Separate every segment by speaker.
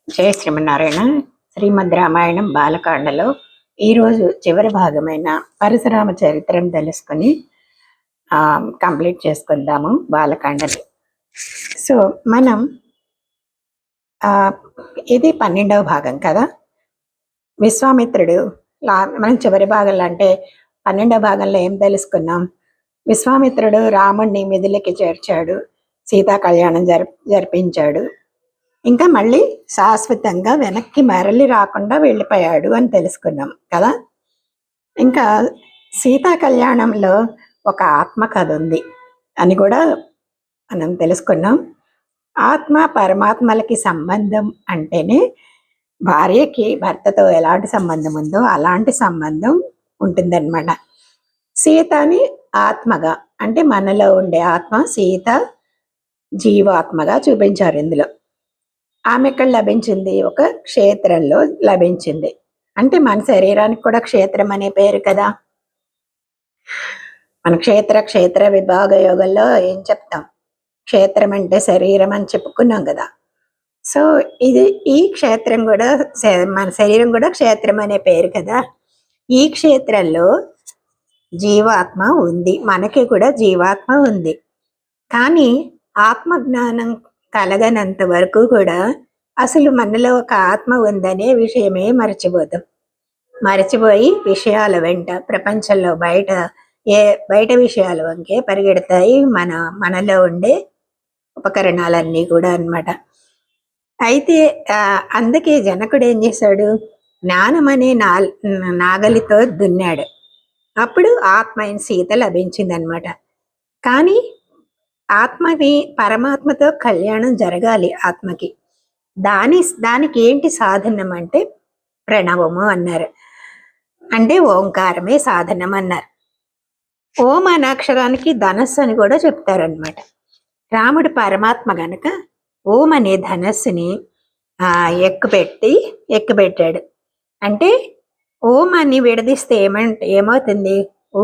Speaker 1: జయ శ్రీమన్నారాయణ. శ్రీమద్ రామాయణం బాలకాండలో ఈరోజు చివరి భాగమైన పరశురామ చరిత్రను తెలుసుకొని కంప్లీట్ చేసుకుందాము బాలకాండని. సో మనం ఇది 12వ భాగం కదా. విశ్వామిత్రుడు మనం చివరి భాగంలో అంటే 12వ భాగంలో ఏం తెలుసుకున్నాం? విశ్వామిత్రుడు రాముడిని మిథిలకి చేర్చాడు, సీతా కళ్యాణం జరిపించాడు, ఇంకా మళ్ళీ శాశ్వతంగా వెనక్కి మరలి రాకుండా వెళ్ళిపోయాడు అని తెలుసుకున్నాం కదా. ఇంకా సీతా కళ్యాణంలో ఒక ఆత్మకథ ఉంది అని కూడా మనం తెలుసుకున్నాం. ఆత్మ పరమాత్మలకి సంబంధం అంటేనే భార్యకి భర్తతో ఎలాంటి సంబంధం ఉందో అలాంటి సంబంధం ఉంటుందన్నమాట. సీతని ఆత్మగా అంటే మనలో ఉండే ఆత్మ, సీత జీవాత్మగా చూపించారు ఇందులో. ఆమె ఎక్కడ లభించింది? ఒక క్షేత్రంలో లభించింది. అంటే మన శరీరానికి కూడా క్షేత్రం అనే పేరు కదా. మన క్షేత్ర విభాగ యోగంలో ఏం చెప్తాం? క్షేత్రం అంటే శరీరం అని చెప్పుకున్నాం కదా. సో ఈ క్షేత్రం కూడా మన శరీరం కూడా క్షేత్రం అనే పేరు కదా. ఈ క్షేత్రంలో జీవాత్మ ఉంది, మనకి కూడా జీవాత్మ ఉంది. కానీ ఆత్మజ్ఞానం కలగనంత వరకు కూడా అసలు మనలో ఒక ఆత్మ ఉందనే విషయమే మరచిపోయి విషయాల వెంట ప్రపంచంలో బయట విషయాల వంకే పరిగెడతాయి మనలో ఉండే ఉపకరణాలన్నీ కూడా అన్నమాట. అయితే అందుకే జనకుడు ఏం చేశాడు? జ్ఞానం అనే నాగలితో దున్నాడు. అప్పుడు ఆత్మ అయిన సీత లభించిందనమాట. కానీ ఆత్మని పరమాత్మతో కళ్యాణం జరగాలి. ఆత్మకి దానికి ఏంటి సాధనం అంటే ప్రణవము అన్నారు. అంటే ఓంకారమే సాధనం అన్నారు. ఓం అనే అక్షరానికి ధనస్సు అని కూడా చెప్తారనమాట. రాముడు పరమాత్మ గనక ఓం అనే ధనస్సుని ఎక్కుపెట్టాడు. అంటే ఓం అని విడదీస్తే ఏమవుతుంది? ఓ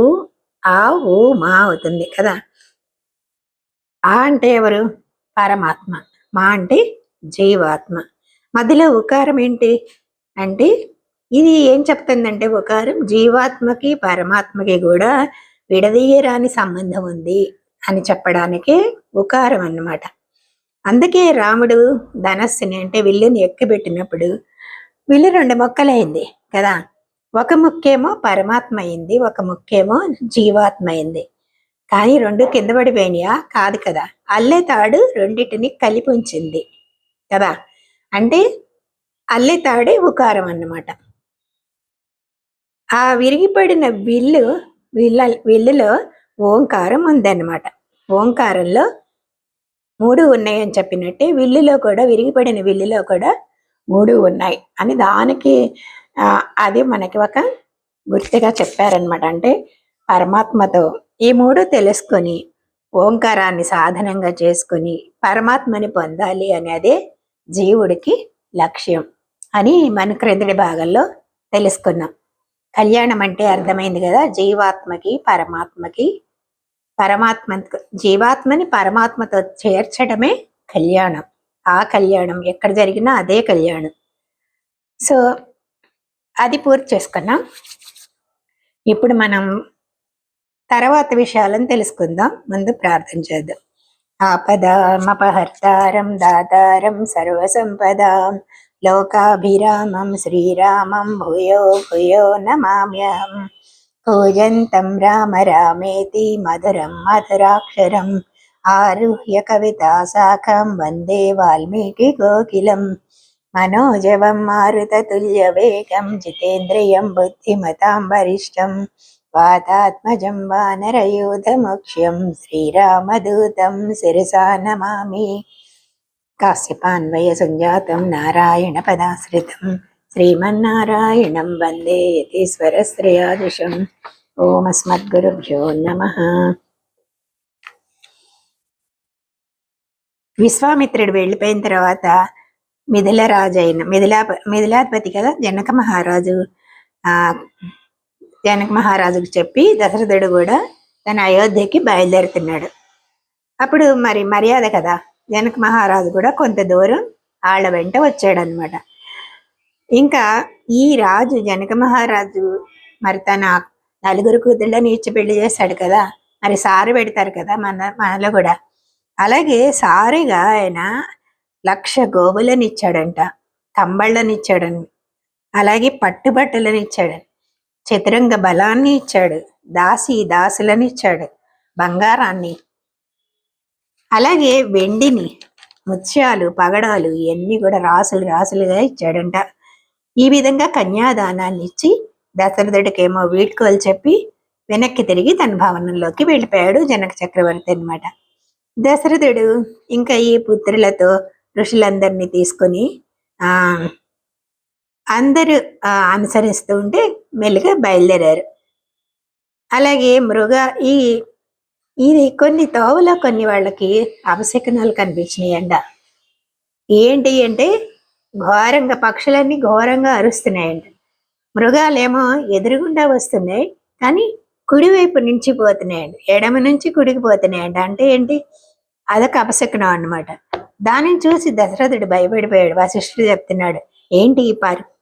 Speaker 1: మా అవుతుంది కదా. ఆ అంటే ఎవరు? పరమాత్మ. మా అంటే జీవాత్మ. మధ్యలో ఉకారం ఏంటి అంటే ఇది ఏం చెప్తుందంటే ఉకారం జీవాత్మకి పరమాత్మకి కూడా విడదీయరాని సంబంధం ఉంది అని చెప్పడానికి ఉకారం అన్నమాట. అందుకే రాముడు ధనస్సుని అంటే విల్లుని ఎక్కిపెట్టినప్పుడు విల్లు 2 ముక్కలైంది కదా. ఒక ముక్కేమో పరమాత్మ అయింది, ఒక ముక్కేమో జీవాత్మ అయింది. కానీ 2 కింద పడిపోయినాయా? కాదు కదా. అల్లె తాడు రెండింటిని కలిపి ఉంచింది కదా. అంటే అల్లె తాడే ఉకారం అన్నమాట. ఆ విరిగిపడిన విల్లులో ఓంకారం ఉందన్నమాట. ఓంకారంలో 3 ఉన్నాయని చెప్పినట్టే విల్లులో కూడా, విరిగిపడిన విల్లులో కూడా 3 ఉన్నాయి అని దానికి అది మనకి ఒక గుర్తుగా చెప్పారనమాట. అంటే పరమాత్మతో ఈ 3 తెలుసుకొని ఓంకారాన్ని సాధనంగా చేసుకొని పరమాత్మని పొందాలి అనేదే జీవుడికి లక్ష్యం అని మన క్రిందటి భాగంలో తెలుసుకున్నాం. కళ్యాణం అంటే అర్థమైంది కదా. జీవాత్మని పరమాత్మతో చేర్చడమే కళ్యాణం. ఆ కళ్యాణం ఎక్కడ జరిగినా అదే కళ్యాణం. సో అది పూర్తి చేసుకున్నాం. ఇప్పుడు మనం తర్వాత విషయాలను తెలుసుకుందాం. ముందు ప్రార్థన చేద్దాం. ఆపదామపహర్తారం దాతారం సర్వసంపదాం లోకాభిరామం శ్రీరామం భూయో భూయో నమామ్యహం. కూజంతం రామ రామేతి మధురం మధురాక్షరం ఆరుహ్య కవితా శాఖం వందే వాల్మీకి కోకిలం. మనోజవం మారుతతుల్య వేగం జితేంద్రియం బుద్ధిమతాం వరిష్టం వాతాత్మజం వానరయూధముఖ్యం శ్రీరామదూతం శిరసా నమామి. కాశ్యపాన్వయ సంజాతం నారాయణ పదాశ్రితం శ్రీమన్నారాయణం వందే యతీశ్వర శ్రేయాదిశం. ఓం అస్మద్గురుభ్యో నమః. విశ్వామిత్రుడు వెళ్ళిపోయిన తర్వాత మిథిలాధిపతి కదా జనక మహారాజుకు చెప్పి దశరథుడు కూడా తన అయోధ్యకి బయలుదేరుతున్నాడు. అప్పుడు మరి మర్యాద కదా, జనక మహారాజు కూడా కొంత దూరం వాళ్ళ వెంట వచ్చాడనమాట. ఇంకా ఈ రాజు జనక మహారాజు మరి తన నలుగురు కూతుళ్ళని ఇచ్చి పెళ్లి చేశాడు కదా, మరి సారి పెడతారు కదా మనలో కూడా. అలాగే సారిగా ఆయన 1,00,000 గోవులని ఇచ్చాడంట, కంబళ్ళని ఇచ్చాడని, అలాగే పట్టుబట్టలని ఇచ్చాడని, చతురంగ బలాన్ని ఇచ్చాడు, దాసులని ఇచ్చాడు, బంగారాన్ని, అలాగే వెండిని, ముత్యాలు, పగడాలు ఇవన్నీ కూడా రాసులుగా ఇచ్చాడంట. ఈ విధంగా కన్యాదానాన్ని ఇచ్చి దశరథుడికేమో వీడ్కోలు చెప్పి వెనక్కి తిరిగి తన భవనంలోకి వెళ్ళిపోయాడు జనక చక్రవర్తి అనమాట. దశరథుడు ఇంకా ఈ పుత్రులతో ఋషులందరినీ తీసుకొని అందరూ అనుసరిస్తూ ఉంటే మెల్లిగా బయలుదేరారు. అలాగే ఇది కొన్ని తోవలో కొన్ని వాళ్ళకి అపశకునాలు కనిపించినాయంట. ఏంటి అంటే ఘోరంగా పక్షులన్నీ ఘోరంగా అరుస్తున్నాయంట. మృగాలేమో ఎదురుగుండా వస్తున్నాయి, కానీ కుడివైపు నుంచి పోతున్నాయండి, ఎడమ నుంచి కుడికి పోతున్నాయంట. అంటే ఏంటి? అదొక అపశకునం అన్నమాట. దానిని చూసి దశరథుడు భయపడిపోయాడు. వశిష్ఠుడు చెప్తున్నాడు, ఏంటి ఈ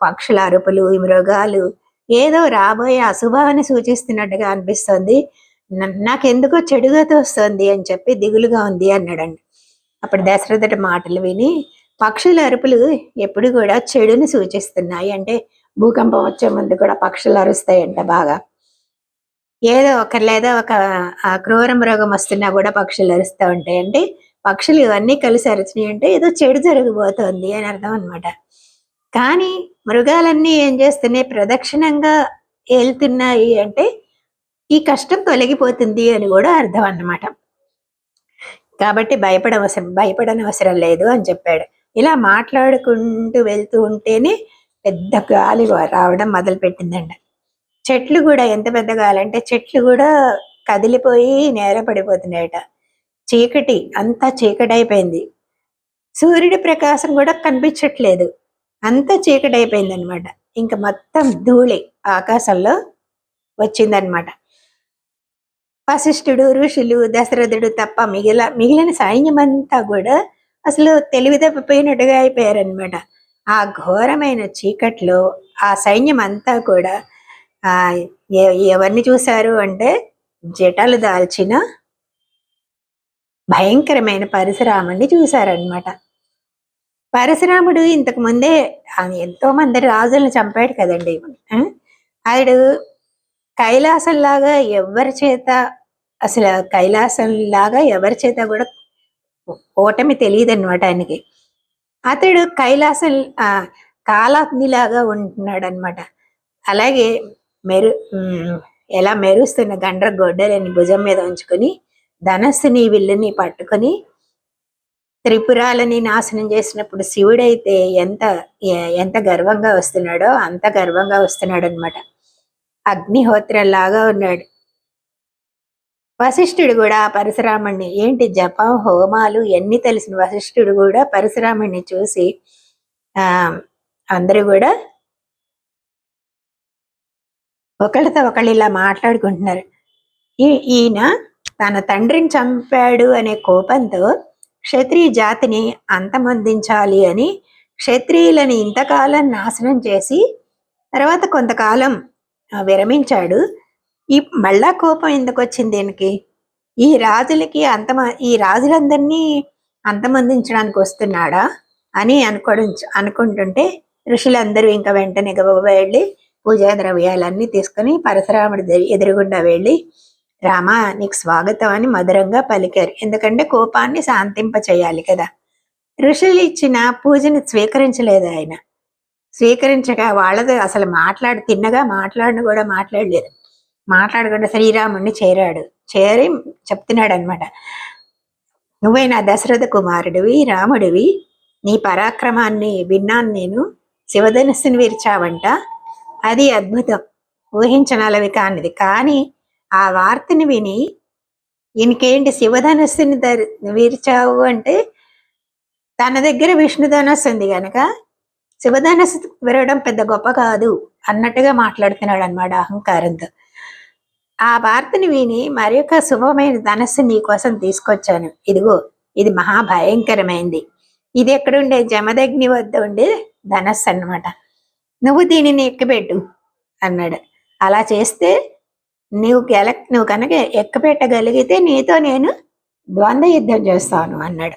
Speaker 1: పక్షుల అరుపులు, ఈ మృగాలు ఏదో రాబోయే అశుభాన్ని సూచిస్తున్నట్టుగా అనిపిస్తుంది, నాకెందుకో చెడుగా తోస్తుంది అని చెప్పి దిగులుగా ఉంది అన్నాడండి. అప్పుడు దశరథుడి మాటలు విని, పక్షుల అరుపులు ఎప్పుడు కూడా చెడుని సూచిస్తున్నాయి, అంటే భూకంపం వచ్చే ముందు కూడా పక్షులు అరుస్తాయంట బాగా. ఏదో ఒక క్రూర మృగం వస్తున్నా కూడా పక్షులు అరుస్తూ ఉంటాయి, అంటే పక్షులు ఇవన్నీ కలిసి అరిచినాయి అంటే ఏదో చెడు జరగబోతోంది అని అర్థం అనమాట. కానీ మృగాలన్నీ ఏం చేస్తున్నాయి? ప్రదక్షిణంగా వెళ్తున్నాయి, అంటే ఈ కష్టం తొలగిపోతుంది అని కూడా అర్థం అన్నమాట. కాబట్టి భయపడనవసరం లేదు అని చెప్పాడు. ఇలా మాట్లాడుకుంటూ వెళ్తూ ఉంటేనే పెద్ద గాలి రావడం మొదలు పెట్టిందండి. చెట్లు కూడా ఎంత పెద్ద గాలి అంటే చెట్లు కూడా కదిలిపోయి నేల పడిపోతున్నాయట. అంతా చీకటి అయిపోయింది. సూర్యుడి ప్రకాశం కూడా కనిపించట్లేదు, అంతా చీకటి అయిపోయింది అనమాట. ఇంకా మొత్తం ధూళి ఆకాశంలో వచ్చిందనమాట. వశిష్ఠుడు, ఋషులు, దశరథుడు తప్ప మిగిలిన సైన్యం అంతా కూడా అసలు తెలివి తప్పిపోయినట్టుగా అయిపోయారనమాట. ఆ ఘోరమైన చీకట్లో ఆ సైన్యం అంతా కూడా ఎవరిని చూశారు అంటే జటాలు దాల్చిన భయంకరమైన పరశురాముడిని చూశారనమాట. పరశురాముడు ఇంతకు ముందే ఎంతో మంది రాజులను చంపాడు కదండి. ఆవిడు కైలాసంలాగా ఎవరి చేత కూడా ఓటమి తెలియదు అనమాట ఆయనకి. అతడు కైలాసం కాలాగ్నిలాగా ఉంటున్నాడు అనమాట. అలాగే ఎలా మెరుస్తున్న గండ్ర గొడ్డలని భుజం మీద ఉంచుకొని ధనస్సుని విల్లుని పట్టుకొని త్రిపురాలని నాశనం చేసినప్పుడు శివుడైతే ఎంత గర్వంగా వస్తున్నాడో అంత గర్వంగా వస్తున్నాడు అనమాట. అగ్నిహోత్రంలాగా ఉన్నాడు. వశిష్ఠుడు కూడా పరశురాముడిని, ఏంటి జపం హోమాలు ఎన్ని తెలిసిన వశిష్ఠుడు కూడా పరశురాముడిని చూసి అందరూ కూడా ఒకళ్ళతో ఒకళ్ళు ఇలా మాట్లాడుకుంటున్నారు. ఈయన తన తండ్రిని చంపాడు అనే కోపంతో క్షత్రియ జాతిని అంతమొందించాలి అని క్షత్రియులని ఇంతకాలం నాశనం చేసి తర్వాత కొంతకాలం విరమించాడు. మళ్ళా కోపం ఎందుకు వచ్చింది దీనికి? ఈ రాజులందరినీ అంతమొందించడానికి వస్తున్నాడా అని అనుకుంటుంటే ఋషులందరూ ఇంకా వెంటనే వెళ్ళి పూజా ద్రవ్యాలన్నీ తీసుకుని పరశురాముడి ఎదురుగుండా వెళ్ళి, రామా నీకు స్వాగతం అని మధురంగా పలికారు. ఎందుకంటే కోపాన్ని శాంతింప చేయాలి కదా. ఋషులు ఇచ్చిన పూజని స్వీకరించలేదు ఆయన. స్వీకరించక వాళ్ళతో అసలు తిన్నగా కూడా మాట్లాడలేదు. మాట్లాడకుండా శ్రీరాముడిని చేరి చెప్తున్నాడు అనమాట, నువ్వే నా దశరథ కుమారుడివి, రాముడివి, నీ పరాక్రమాన్ని విన్నాను నేను, శివధనుస్సుని విరిచావంట, అది అద్భుతం, ఊహించనలవి కానిది. కానీ ఆ వార్తని విని ఈయనకేంటి శివధనుస్సుని విరిచావు అంటే తన దగ్గర విష్ణుధనస్సు ఉంది కనుక శివధనస్సు విరవడం పెద్ద గొప్ప కాదు అన్నట్టుగా మాట్లాడుతున్నాడు అనమాట అహంకారంతో. ఆ వార్తని విని మరి యొక్క శుభమైన ధనస్సు నీ కోసం తీసుకొచ్చాను, ఇదిగో ఇది మహాభయంకరమైంది, ఇది ఎక్కడుండే జమదగ్ని వద్ద ఉండే ధనస్సు అన్నమాట. నువ్వు దీనిని ఎక్కిపెట్టు అన్నాడు. అలా చేస్తే నువ్వు కనుక ఎక్కపెట్టగలిగితే నీతో నేను ద్వంద్వ యుద్ధం చేస్తాను అన్నాడు.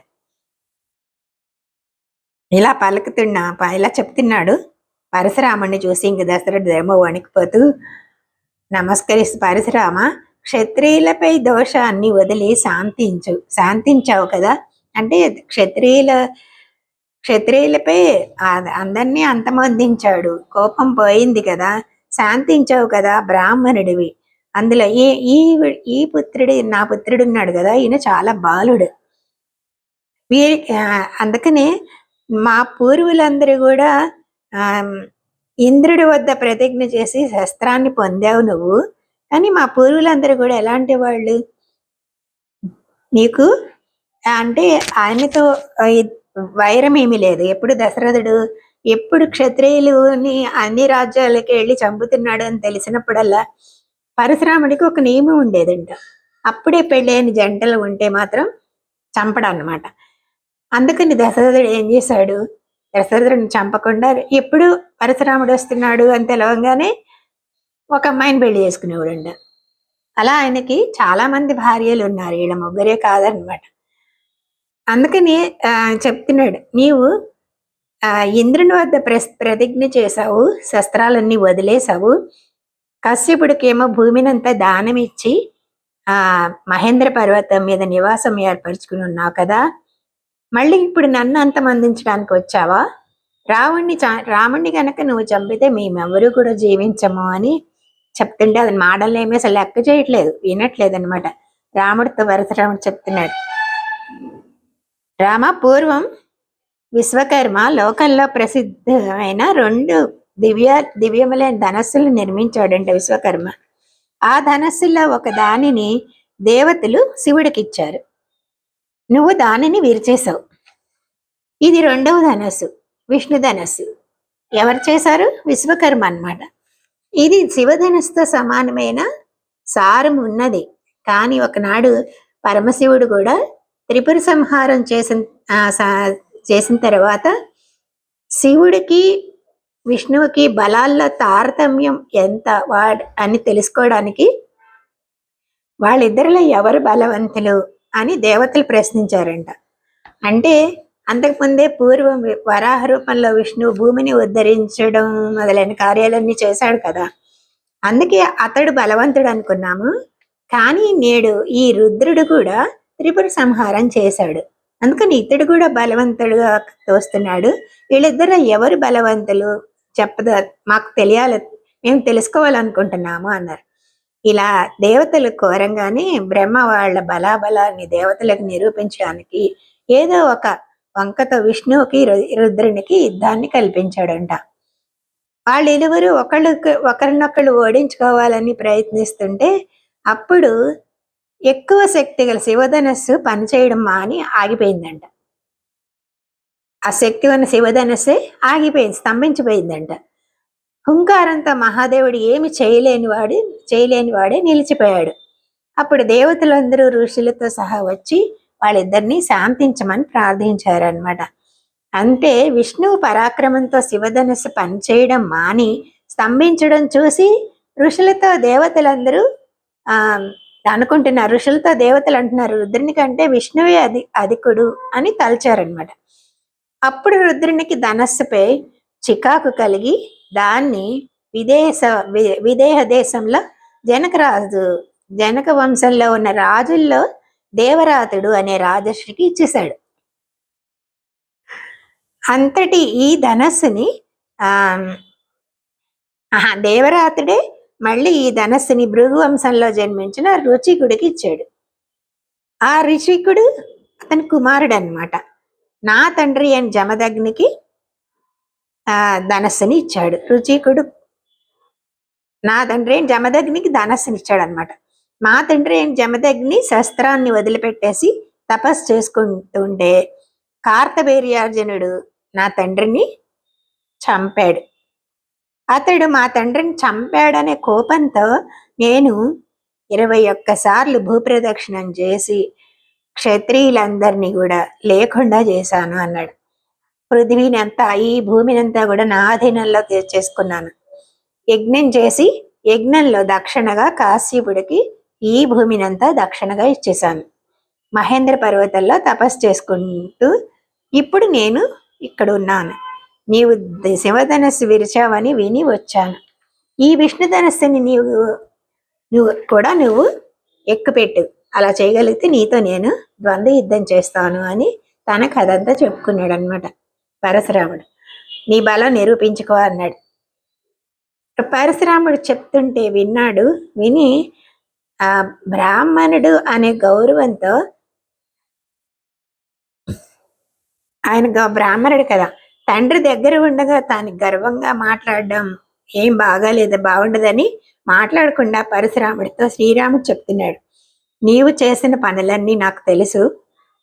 Speaker 1: ఇలా చెప్తున్నాడు. పరశురాముడిని చూసి ఇంక దశరథుడు ఏమో వణికిపోతూ నమస్కరిస్తూ, పరశురామ, క్షత్రియులపై దోషాన్ని వదిలి శాంతించావు కదా, అంటే క్షత్రియులపై అందరినీ అంతమొందించాడు, కోపం పోయింది కదా, శాంతించావు కదా, బ్రాహ్మణుడివి. అందులో ఈ పుత్రుడు, నా పుత్రుడు ఉన్నాడు కదా, ఈయన చాలా బాలుడు. అందుకనే మా పూర్వులందరూ కూడా ఇంద్రుడి వద్ద ప్రతిజ్ఞ చేసి శస్త్రాన్ని పొందావు నువ్వు, కానీ మా పూర్వులందరూ కూడా ఎలాంటి వాళ్ళు, నీకు అంటే ఆయనతో వైరం ఏమీ లేదు. ఎప్పుడు దశరథుడు ఎప్పుడు క్షత్రియులని అన్ని రాజ్యాలకి వెళ్ళి చంపుతున్నాడు అని తెలిసినప్పుడల్లా పరశురాముడికి ఒక నియమం ఉండేదంట. అప్పుడే పెళ్ళైన జంటలు ఉంటే మాత్రం చంపడన్నమాట. అందుకని దశరథుడు ఏం చేశాడు, దశరథుడిని చంపకుండా ఎప్పుడు పరశురాముడు వస్తున్నాడు అని తెలవంగానే ఒక అమ్మాయిని పెళ్లి చేసుకునేవాడంట. అలా ఆయనకి చాలా మంది భార్యలు ఉన్నారు, వీళ్ళ ముగ్గురే కాదనమాట. అందుకని చెప్తున్నాడు, నీవు ఇంద్రుని వద్ద ప్రతిజ్ఞ చేశావు, శస్త్రాలన్నీ వదిలేశావు, కశ్యపుడికేమో భూమినంతా దానం ఇచ్చి మహేంద్ర పర్వతం మీద నివాసం ఏర్పరచుకుని ఉన్నావు కదా, మళ్ళీ ఇప్పుడు నన్ను అంతమందించడానికి వచ్చావా, రాముణ్ణి కనుక నువ్వు చంపితే మేమెవరూ కూడా జీవించము అని చెప్తుంటే అది మాటలు ఏమీ అసలు లెక్క చేయట్లేదు, వినట్లేదు అనమాట. రాముడితో పరశురాముడు చెప్తున్నాడు, రామ, పూర్వం విశ్వకర్మ లోకంలో ప్రసిద్ధమైన 2 దివ్యములైన ధనస్సులు నిర్మించాడంట విశ్వకర్మ. ఆ ధనస్సులో ఒక దానిని దేవతలు శివుడికి ఇచ్చారు, నువ్వు దానిని విరిచేశావు. ఇది 2వ ధనస్సు, విష్ణు ధనస్సు. ఎవరు చేశారు? విశ్వకర్మ అన్నమాట. ఇది శివధనస్సుతో సమానమైన సారం ఉన్నది. కానీ ఒకనాడు పరమశివుడు కూడా త్రిపుర సంహారం చేసిన తర్వాత శివుడికి విష్ణువుకి బలాల్లో తారతమ్యం ఎంత అని తెలుసుకోవడానికి వాళ్ళిద్దరిలో ఎవరు బలవంతులు అని దేవతలు ప్రశ్నించారంట. అంటే అంతకుముందే పూర్వం వరాహ రూపంలో విష్ణువు భూమిని ఉద్ధరించడం మొదలైన కార్యాలన్నీ చేశాడు కదా, అందుకే అతడు బలవంతుడు అనుకున్నాము. కానీ నేడు ఈ రుద్రుడు కూడా త్రిపుర సంహారం చేశాడు, అందుకని ఇతడు కూడా బలవంతుడుగా తోస్తున్నాడు. వీళ్ళిద్దరు ఎవరు బలవంతులు మాకు తెలియాలి, మేము తెలుసుకోవాలనుకుంటున్నాము అన్నారు. ఇలా దేవతలు కోరంగానే బ్రహ్మ వాళ్ళ బలాబలాన్ని దేవతలకు నిరూపించడానికి ఏదో ఒక వంకతో విష్ణువుకి రుద్రునికి యుద్ధాన్ని కల్పించాడంట. వాళ్ళిరువురు ఒకరినొకళ్ళు ఓడించుకోవాలని ప్రయత్నిస్తుంటే అప్పుడు ఎక్కువ శక్తి గల శివధనస్సు పనిచేయడం మాని ఆగిపోయిందంట. ఆ శక్తి ఉన్న శివధనస్సే ఆగిపోయింది, స్తంభించిపోయిందంట. హుంకారంతో మహాదేవుడు ఏమి చేయలేనివాడే నిలిచిపోయాడు. అప్పుడు దేవతలందరూ ఋషులతో సహా వచ్చి వాళ్ళిద్దరినీ శాంతించమని ప్రార్థించారనమాట. అంటే విష్ణువు పరాక్రమంతో శివధనస్సు పనిచేయడం మాని స్తంభించడం చూసి ఋషులతో దేవతలందరూ అనుకుంటున్నారు, ఋషులతో దేవతలు అంటున్నారు, రుద్రుని కంటే విష్ణువే అధికుడు అని తలచారనమాట. అప్పుడు రుద్రునికి ధనస్సుపై చికాకు కలిగి దాన్ని విదేహ దేశంలో జనక వంశంలో ఉన్న రాజుల్లో దేవరాతుడు అనే రాజర్షికి ఇచ్చేశాడు. అంతటి ఈ ధనస్సుని దేవరాతుడే మళ్ళీ ఈ ధనస్సుని భృగు వంశంలో జన్మించిన రుచికుడికి ఇచ్చాడు. ఆ రుచికుడు అతని కుమారుడు అనమాట. నా తండ్రి అయిన జమదగ్నికి ధనస్సుని ఇచ్చాడు. రుచికుడు నా తండ్రి అయిన జమదగ్నికి ధనస్సుని ఇచ్చాడు అనమాట. మా తండ్రి అయిన జమదగ్ని శస్త్రాన్ని వదిలిపెట్టేసి తపస్సు చేసుకుంటుంటే కార్తవీర్యార్జునుడు నా తండ్రిని చంపాడు. అతడు మా తండ్రిని చంపాడనే కోపంతో నేను 21 సార్లు భూప్రదక్షిణం చేసి క్షత్రియులందరినీ కూడా లేకుండా చేశాను అన్నాడు. పృథ్వీని అంతా, ఈ భూమిని అంతా కూడా నా ఆధీనంలో చేసుకున్నాను. యజ్ఞం చేసి యజ్ఞంలో దక్షిణగా కాశ్యపుడికి ఈ భూమిని అంతా దక్షిణగా ఇచ్చేశాను. మహేంద్ర పర్వతంలో తపస్సు చేసుకుంటూ ఇప్పుడు నేను ఇక్కడ ఉన్నాను. నీవు శివధనస్సు విరిచావని విని వచ్చాను. ఈ విష్ణుధనస్సుని నువ్వు ఎక్కుపెట్టు. అలా చేయగలిగితే నీతో నేను ద్వంద్వ యుద్ధం చేస్తాను అని తనకు అదంతా చెప్పుకున్నాడు అనమాట పరశురాముడు. నీ బలం నిరూపించుకో అన్నాడు. పరశురాముడు చెప్తుంటే విన్నాడు. విని ఆ బ్రాహ్మణుడు అనే గౌరవంతో, ఆయన బ్రాహ్మణుడు కదా, తండ్రి దగ్గర ఉండగా తాను గర్వంగా మాట్లాడడం ఏం బాగాలేదు, బాగుండదని మాట్లాడకుండా పరశురాముడితో శ్రీరాముడు చెప్తున్నాడు. నీవు చేసిన పనులన్నీ నాకు తెలుసు.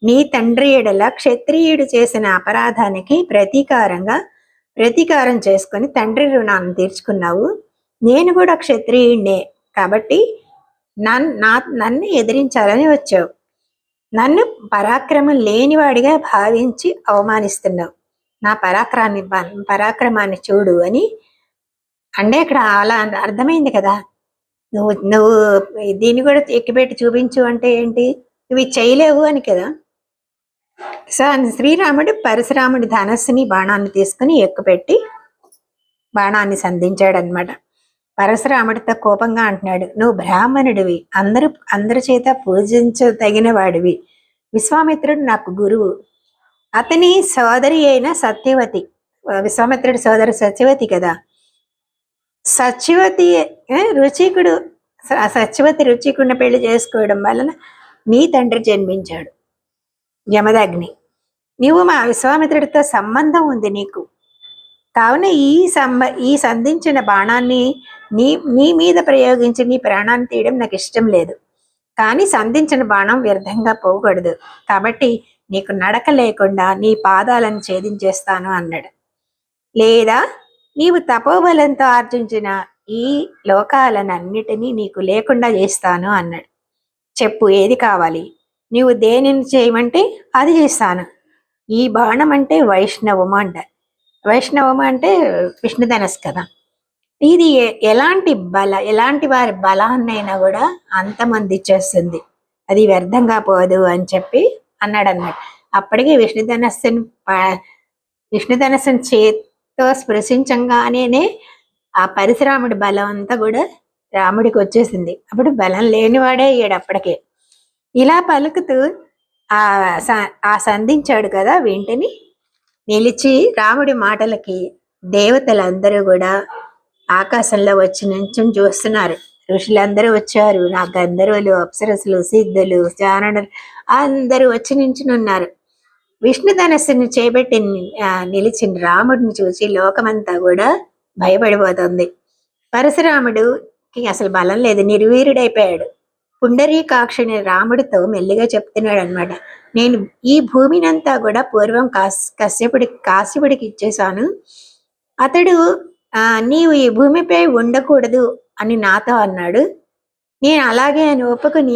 Speaker 1: నీ తండ్రి ఎడల క్షత్రియుడు చేసిన అపరాధానికి ప్రతీకారం చేసుకుని తండ్రి రుణాన్ని తీర్చుకున్నావు. నేను కూడా క్షత్రియుడినే కాబట్టి నన్ను ఎదిరించాలని వచ్చావు. నన్ను పరాక్రమం లేనివాడిగా భావించి అవమానిస్తున్నావు. నా పరాక్రమాన్ని చూడు అని అంటే ఇక్కడ అలా అర్థమైంది కదా. నువ్వు దీన్ని కూడా ఎక్కిపెట్టి చూపించు అంటే ఏంటి, నువ్వు చేయలేవు అని కదా. సో శ్రీరాముడు పరశురాముడి ధనస్సుని బాణాన్ని తీసుకుని ఎక్కుపెట్టి బాణాన్ని సంధించాడనమాట. పరశురాముడితో కోపంగా అంటున్నాడు, నువ్వు బ్రాహ్మణుడివి, అందరి చేత పూజించదగిన వాడివి. విశ్వామిత్రుడు నాకు గురువు. అతని సోదరి అయిన సత్యవతి, విశ్వామిత్రుడి సోదరి సత్యవతి కదా, సత్యవతి రుచికుడిని పెళ్లి చేసుకోవడం వలన నీ తండ్రి జన్మించాడు యమదగ్ని. నీవు మా విశ్వామిత్రుడితో సంబంధం ఉంది నీకు. కావున ఈ సంధించిన బాణాన్ని నీ మీద ప్రయోగించి నీ ప్రాణాన్ని తీయడం నాకు ఇష్టం లేదు. కానీ సంధించిన బాణం వ్యర్థంగా పోకూడదు. కాబట్టి నీకు నడక లేకుండా నీ పాదాలను ఛేదించేస్తాను అన్నాడు. లేదా నీవు తపోబలంతో ఆర్జించిన ఈ లోకాలనన్నిటినీ నీకు లేకుండా చేస్తాను అన్నాడు. చెప్పు, ఏది కావాలి? నీవు దేనిని చేయమంటే అది చేస్తాను. ఈ బాణం అంటే వైష్ణవము అంటారు. వైష్ణవము అంటే విష్ణుధనస్సు కదా. ఇది ఎలాంటి వారి బలాన్నైనా కూడా అంతమంది ఇచ్చేస్తుంది, అది వ్యర్థంగా పోదు అని చెప్పి అన్నాడు అన్నమాట. అప్పటికే విష్ణుధనస్సుని చేత్తో స్పృశించంగానే ఆ పరశురాముడి బలం అంతా కూడా రాముడికి వచ్చేసింది. అప్పుడు బలం లేనివాడే అయ్యాడు అప్పటికే. ఇలా పలుకుతూ ఆ సంధించాడు కదా, వెంటనే నిలిచి రాముడి మాటలకి దేవతలందరూ కూడా ఆకాశంలో వచ్చి నుంచుని చూస్తున్నారు. ఋషులందరూ వచ్చారు, నా గంధర్వులు, అప్సరసులు, సిద్ధులు, చారణులు అందరూ వచ్చి నించుని ఉన్నారు. విష్ణుధనస్సుని చేపట్టి నిలిచిన రాముడిని చూసి లోకమంతా కూడా భయపడిపోతుంది. పరశురాముడికి అసలు బలం లేదు, నిర్వీర్యుడైపోయాడు. పుండరీకాక్షుని రాముడితో మెల్లిగా చెప్తున్నాడు అనమాట, నేను ఈ భూమినంతా కూడా పూర్వం కాశ్యపుడికి ఇచ్చేశాను. అతడు నీవు ఈ భూమిపై ఉండకూడదు అని నాతో అన్నాడు. నేను అలాగే అని ఒప్పుకుని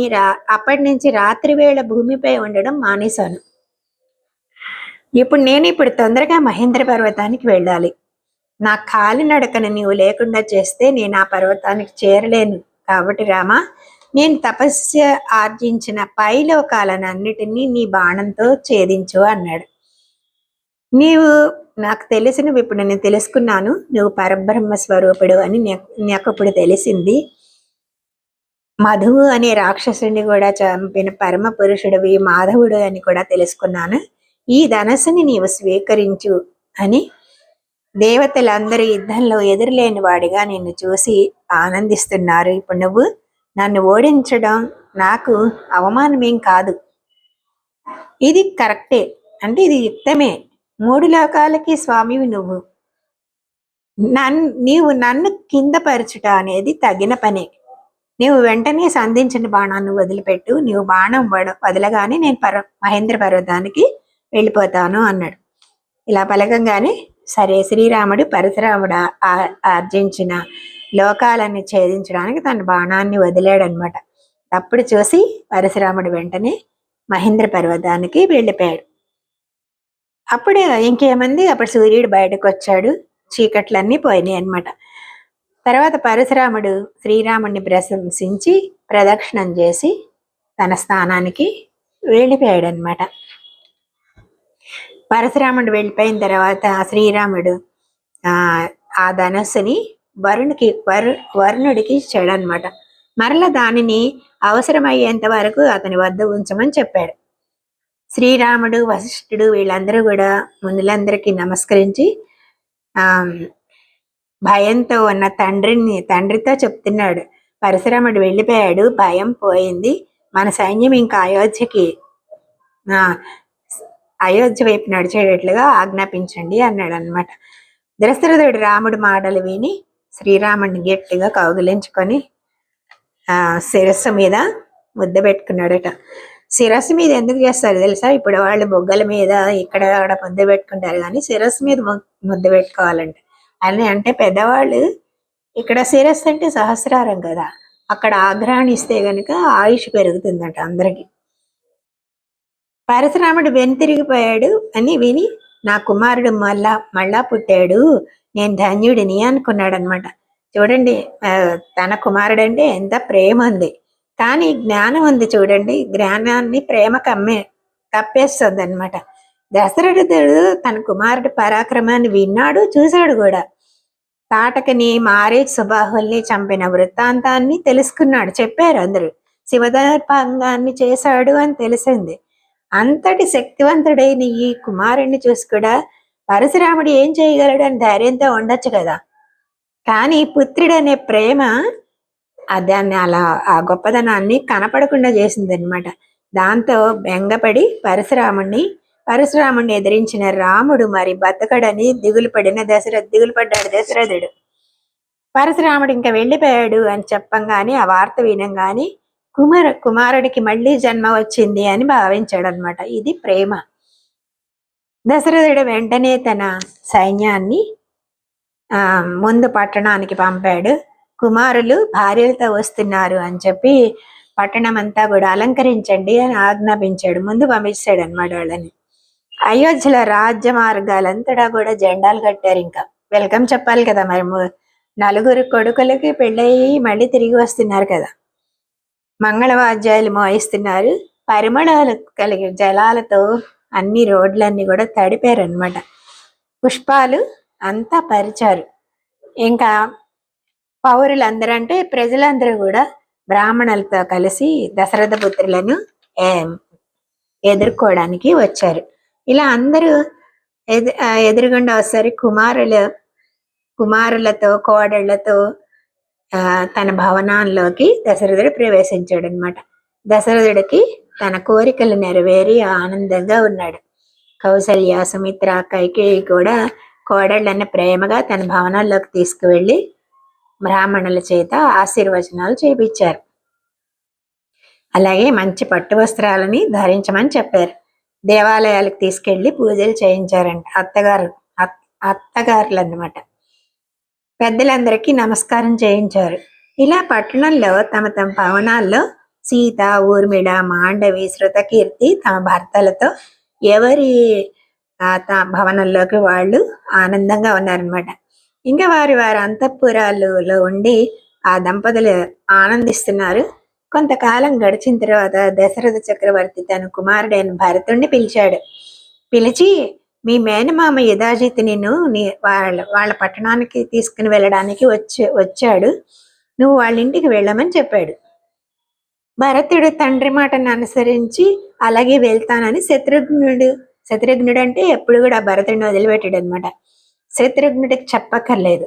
Speaker 1: అప్పటి నుంచి రాత్రి వేళ భూమిపై ఉండడం మానేశాను. ఇప్పుడు తొందరగా మహేంద్ర పర్వతానికి వెళ్ళాలి. నా కాలినడకను నీవు లేకుండా చేస్తే నేను ఆ పర్వతానికి చేరలేను. కాబట్టి రామా, నేను తపస్సు ఆర్జించిన పైలోకాలనన్నిటినీ నీ బాణంతో ఛేదించు అన్నాడు. నీవు నాకు తెలిసినవి ఇప్పుడు నేను తెలుసుకున్నాను, నువ్వు పరబ్రహ్మ స్వరూపుడు అని నాకు ఇప్పుడు తెలిసింది. మధువు అనే రాక్షసుని కూడా చంపిన పరమ పురుషుడివి మాధవుడు అని కూడా తెలుసుకున్నాను. ఈ ధనస్సుని నీవు స్వీకరించు అని దేవతలందరూ యుద్ధంలో ఎదురులేని వాడిగా నిన్ను చూసి ఆనందిస్తున్నారు. ఇప్పుడు నువ్వు నన్ను ఓడించడం నాకు అవమానమేం కాదు, ఇది కరెక్టే, అంటే ఇది యుక్తమే. 3 లోకాలకి స్వామివి నువ్వు. నీవు నన్ను కింద పరచుట అనేది తగిన పనే. నీవు వెంటనే సంధించిన బాణాన్ని వదిలిపెట్టు. నీవు బాణం వదలగానే నేను మహేంద్ర పర్వతానికి వెళ్ళిపోతాను అన్నాడు. ఇలా పలకంగానే సరే, శ్రీరాముడు పరశురాముడు ఆర్జించిన లోకాలన్నీ ఛేదించడానికి తన బాణాన్ని వదిలాడనమాట. అప్పుడు చూసి పరశురాముడు వెంటనే మహేంద్ర పర్వతానికి వెళ్ళిపోయాడు. అప్పుడు ఇంకేమంది, అప్పుడు సూర్యుడు బయటకు వచ్చాడు, చీకట్లన్నీ పోయినాయి అన్నమాట. తర్వాత పరశురాముడు శ్రీరాముడిని ప్రశంసించి ప్రదక్షిణం చేసి తన స్థానానికి వెళ్ళిపోయాడు అనమాట. పరశురాముడు వెళ్ళిపోయిన తర్వాత శ్రీరాముడు ఆ ధనస్సుని వరుణుడికి ఇచ్చాడనమాట. మరల దానిని అవసరమయ్యేంత వరకు అతని వద్ద ఉంచమని చెప్పాడు. శ్రీరాముడు, వశిష్ఠుడు వీళ్ళందరూ కూడా ముందులందరికీ నమస్కరించి భయంతో ఉన్న తండ్రితో చెప్తున్నాడు, పరశురాముడు వెళ్ళిపోయాడు, భయం పోయింది, మన సైన్యం ఇంకా అయోధ్య వైపు నడిచేటట్లుగా ఆజ్ఞాపించండి అన్నాడు అనమాట. దశరథుడు రాముడి మాటలు విని శ్రీరాముడిని గట్టిగా కౌగిలించుకొని శిరస్సు మీద ముద్ద పెట్టుకున్నాడట. శిరస్సు మీద ఎందుకు చేస్తారు తెలుసా? ఇప్పుడు వాళ్ళు బొగ్గల మీద ఇక్కడ ముద్ద పెట్టుకుంటారు, కానీ శిరస్సు మీద ముద్ద పెట్టుకోవాలంటే అని అంటే పెద్దవాళ్ళు ఇక్కడ శిరస్సు అంటే సహస్రారం కదా, అక్కడ ఆగ్రహణిస్తే గనుక ఆయుష్ పెరుగుతుందట అందరికి. పరశురాముడు వెనుతిరిగిపోయాడు అని విని నా కుమారుడు మళ్ళా పుట్టాడు, నేను ధన్యుడిని అనుకున్నాడు అనమాట. చూడండి, తన కుమారుడు అంటే ఎంత ప్రేమ ఉంది, కానీ జ్ఞానం ఉంది చూడండి, జ్ఞానాన్ని ప్రేమ కప్పేస్తుంది అనమాట. దశరథుడు తన కుమారుడు పరాక్రమాన్ని విన్నాడు, చూశాడు కూడా. తాటకని మారే సుబాహుల్ని చంపిన వృత్తాంతాన్ని తెలుసుకున్నాడు, చెప్పారు అందరూ. శివదర్భంగాన్ని చేశాడు అని తెలిసింది. అంతటి శక్తివంతుడైన ఈ కుమారుణ్ణి చూసి కూడా పరశురాముడు ఏం చేయగలడు అని ధైర్యంతో ఉండొచ్చు కదా, కానీ పుత్రుడు అనే ప్రేమ దాన్ని అలా ఆ గొప్పదనాన్ని కనపడకుండా చేసింది అనమాట. దాంతో బెంగపడి పరశురాముడిని ఎదిరించిన రాముడు మరి బతకడని దిగులు పడ్డాడు దశరథుడు. పరశురాముడు ఇంకా వెళ్ళిపోయాడు అని చెప్పంగానే, ఆ వార్త వినంగానే కుమారుడికి మళ్ళీ జన్మ వచ్చింది అని భావించాడు అనమాట. ఇది ప్రేమ. దశరథుడు వెంటనే తన సైన్యాన్ని ముందు పట్టణానికి పంపాడు. కుమారులు భార్యలతో వస్తున్నారు అని చెప్పి పట్టణం అంతా కూడా అలంకరించండి అని ఆజ్ఞాపించాడు. ముందు పంపించాడు అనమాట వాళ్ళని. అయోధ్యలో రాజ్య మార్గాలంతటా కూడా జెండాలు కట్టారు. ఇంకా వెల్కమ్ చెప్పాలి కదా, మరి నలుగురు కొడుకులకి పెళ్ళయి మళ్ళీ తిరిగి వస్తున్నారు కదా, మంగళవాద్యాలు మోయిస్తున్నారు. పరిమళాలు కలిగే జలాలతో అన్ని రోడ్లన్నీ కూడా తడిపారు అనమాట. పుష్పాలు అంతా పరిచారు. ఇంకా పౌరులందరూ అంటే ప్రజలందరూ కూడా బ్రాహ్మణులతో కలిసి దశరథ పుత్రులను ఎదుర్కోవడానికి వచ్చారు. ఇలా అందరూ ఎదురుగుండా వస్తారు. కుమారులతో కోడళ్లతో తన భవనాల్లోకి దశరథుడు ప్రవేశించాడు అనమాట. దశరథుడికి తన కోరికలు నెరవేరి ఆనందంగా ఉన్నాడు. కౌసల్య, సుమిత్ర, కైకేయి కూడా కోడళ్ళని ప్రేమగా తన భవనాల్లోకి తీసుకువెళ్ళి బ్రాహ్మణుల చేత ఆశీర్వచనాలు చేపించారు. అలాగే మంచి పట్టు వస్త్రాలని ధరించమని చెప్పారు. దేవాలయాలకు తీసుకెళ్లి పూజలు చేయించారంట అత్తగారులు అన్నమాట. పెద్దలందరికీ నమస్కారం చేయించారు. ఇలా పట్టణంలో తమ తమ భవనాల్లో సీత, ఊర్మిళ, మాండవి, శృతకీర్తి తమ భర్తలతో ఎవరి భవనంలోకి వాళ్ళు ఆనందంగా ఉన్నారనమాట. ఇంకా వారి అంతఃపురాలలో ఉండి ఆ దంపతులు ఆనందిస్తున్నారు. కొంతకాలం గడిచిన తర్వాత దశరథ చక్రవర్తి తన కుమారుడైన భరతుణ్ణి పిలిచి మీ మేనమామ యుధాజిత్ నిన్ను వాళ్ళ పట్టణానికి తీసుకుని వెళ్ళడానికి వచ్చాడు, నువ్వు వాళ్ళ ఇంటికి వెళ్ళమని చెప్పాడు. భరతుడు తండ్రి మాటను అనుసరించి అలాగే వెళ్తానని శత్రుఘ్నుడు అంటే ఎప్పుడు కూడా భరతుడిని వదిలిపెట్టాడు అనమాట. శత్రుఘ్నుడికి చెప్పక్కర్లేదు.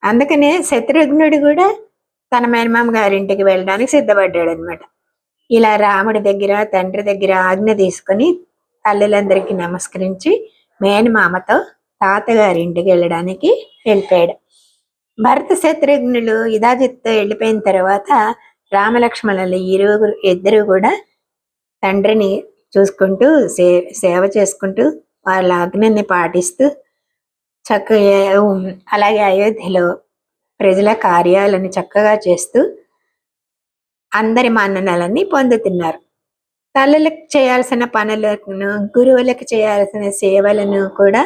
Speaker 1: అందుకనే శత్రుఘ్నుడు కూడా తన మేనమామ గారింటికి వెళ్ళడానికి సిద్ధపడ్డాడు అనమాట. ఇలా రాముడి దగ్గర తండ్రి దగ్గర ఆజ్ఞ తీసుకుని తల్లులందరికీ నమస్కరించి మేనమామతో తాతగారింటికి వెళ్ళడానికి వెళ్ళిపోయాడు. భరత శత్రుఘ్నులు యుధాజిత్తో వెళ్ళిపోయిన తర్వాత రామలక్ష్మణులు ఇద్దరు కూడా తండ్రిని చూసుకుంటూ సేవ చేసుకుంటూ వాళ్ళ ఆజ్ఞని పాటిస్తూ చక్కగా అలాగే అయోధ్యలో ప్రజల కార్యాలను చక్కగా చేస్తూ అందరి మన్ననలన్నీ పొందుతున్నారు. తల్లులకు చేయాల్సిన పనులను, గురువులకు చేయాల్సిన సేవలను కూడా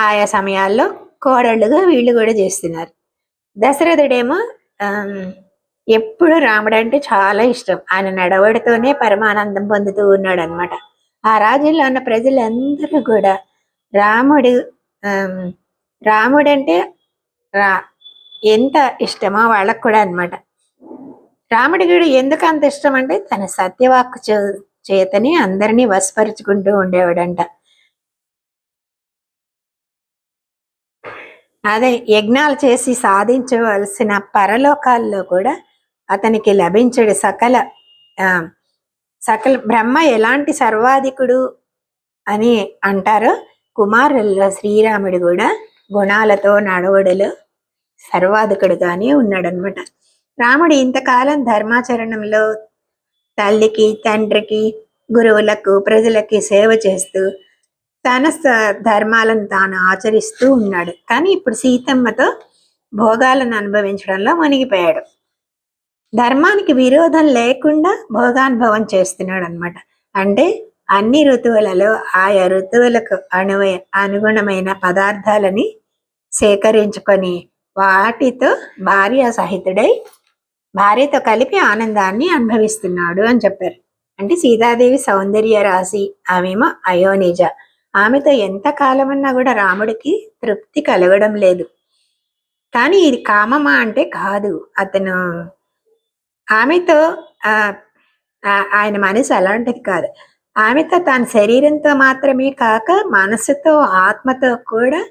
Speaker 1: ఆయా సమయాల్లో కోడళ్ళుగా వీళ్ళు కూడా చేస్తున్నారు. దశరథుడేమో ఎప్పుడు రాముడు అంటే చాలా ఇష్టం. ఆయన నడవడితోనే పరమానందం పొందుతూ ఉన్నాడు అనమాట. ఆ రాజ్యంలో ఉన్న ప్రజలందరూ కూడా రాముడు రాముడంటే రా ఎంత ఇష్టమో వాళ్ళకు కూడా అనమాట. రాముడికి ఎందుకు అంత ఇష్టం అంటే తన సత్యవాక్కు చేతని అందరినీ వశపరుచుకుంటూ ఉండేవాడంట. అదే యజ్ఞాలు చేసి సాధించవలసిన పరలోకాల్లో కూడా అతనికి లభించడు సకల బ్రహ్మ ఎలాంటి సర్వాధికుడు అని అంటారో కుమారుల్లో శ్రీరాముడు కూడా గుణాలతో నడవడులు సర్వాధికుడుగానే ఉన్నాడనమాట. రాముడు ఇంతకాలం ధర్మాచరణంలో తల్లికి, తండ్రికి, గురువులకు, ప్రజలకి సేవ చేస్తూ తన ధర్మాలను తాను ఆచరిస్తూ ఉన్నాడు. కానీ ఇప్పుడు సీతమ్మతో భోగాలను అనుభవించడంలో మునిగిపోయాడు. ధర్మానికి విరోధం లేకుండా భోగానుభవం చేస్తున్నాడు అనమాట. అంటే అన్ని ఋతువులలో ఆయా ఋతువులకు అనుగుణమైన పదార్థాలని సేకరించుకొని వాటితో భార్యతో కలిపి ఆనందాన్ని అనుభవిస్తున్నాడు అని చెప్పారు. అంటే సీతాదేవి సౌందర్య రాశి, ఆమెమో అయోనిజ. ఆమెతో ఎంత కాలమన్నా కూడా రాముడికి తృప్తి కలగడం లేదు. కానీ ఇది కామమా అంటే కాదు. అతను ఆమెతో ఆయన మనసు అలాంటిది కాదు. ఆమెతో తన శరీరంతో మాత్రమే కాక మనసుతో, ఆత్మతో కూడా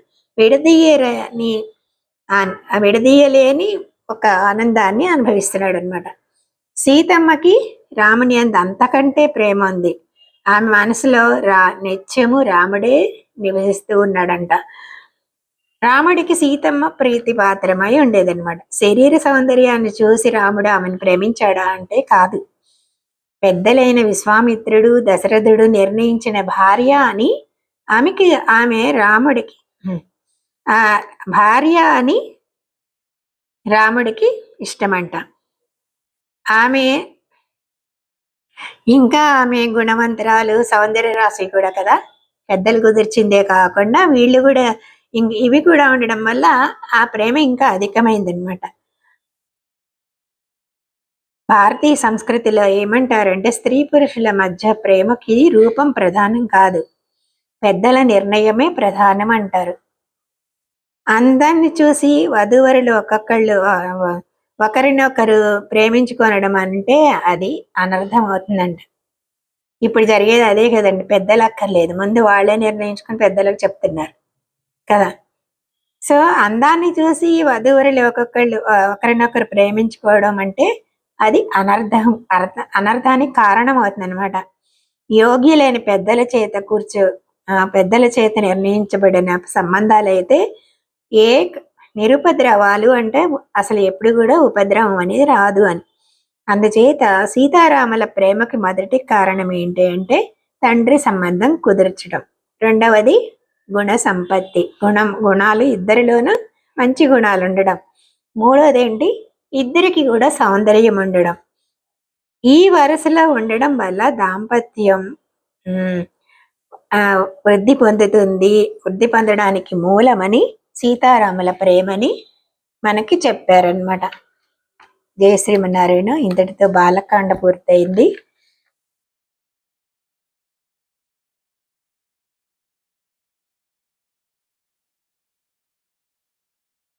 Speaker 1: విడదీయలేని ఒక ఆనందాన్ని అనుభవిస్తున్నాడు అనమాట. సీతమ్మకి రాముని అంతకంటే ప్రేమ ఉంది. ఆమె మనసులో నిత్యము రాముడే నివసిస్తూ ఉన్నాడంట. రాముడికి సీతమ్మ ప్రీతిపాత్రమై ఉండేదన్నమాట. శరీర సౌందర్యాన్ని చూసి రాముడు ఆమెను ప్రేమించాడా అంటే కాదు. పెద్దలైన విశ్వామిత్రుడు, దశరథుడు నిర్ణయించిన భార్య అని ఆమె రాముడికి భార్య అని రాముడికి ఇష్టమంట. ఆమె గుణవంతరాలు, సౌందర్య రాశి కూడా కదా. పెద్దలు కుదిర్చిందే కాకుండా వీళ్ళు కూడా ఇవి కూడా ఉండడం వల్ల ఆ ప్రేమ ఇంకా అధికమైందనమాట. భారతీయ సంస్కృతిలో ఏమంటారంటే స్త్రీ పురుషుల మధ్య ప్రేమకి రూపం ప్రధానం కాదు, పెద్దల నిర్ణయమే ప్రధానం అంటారు. అందాన్ని చూసి వధూవరులు ఒకరినొకరు ప్రేమించుకొనడం అంటే అది అనర్థం అవుతుందంట. ఇప్పుడు జరిగేది అదే కదండి. పెద్దలు అక్కర్లేదు, ముందు వాళ్ళే నిర్ణయించుకొని పెద్దలకు చెప్తున్నారు కదా. సో అందాన్ని చూసి వధూవరులు ఒకరినొకరు ప్రేమించుకోవడం అంటే అది అనర్థానికి కారణం అవుతుంది అనమాట. యోగ్యులైన పెద్దల చేత నిర్ణయించబడిన సంబంధాలు అయితే నిరుపద్రవాలు అంటే అసలు ఎప్పుడు కూడా ఉపద్రవం అనేది రాదు అని. అందుచేత సీతారాముల ప్రేమకి మొదటి కారణం ఏంటి అంటే తండ్రి సంబంధం కుదర్చడం. రెండవది గుణ సంపత్తి, గుణాలు ఇద్దరిలోనూ మంచి గుణాలు ఉండడం. మూడవది ఏంటి, ఇద్దరికి కూడా సౌందర్యం ఉండడం. ఈ వరుసలో ఉండడం వల్ల దాంపత్యం వృద్ధి పొందుతుంది. వృద్ధి పొందడానికి మూలమని సీతారాముల ప్రేమని మనకి చెప్పారనమాట. జయ శ్రీమన్నారాయణ. ఇంతటితో బాలకాండ పూర్తయింది.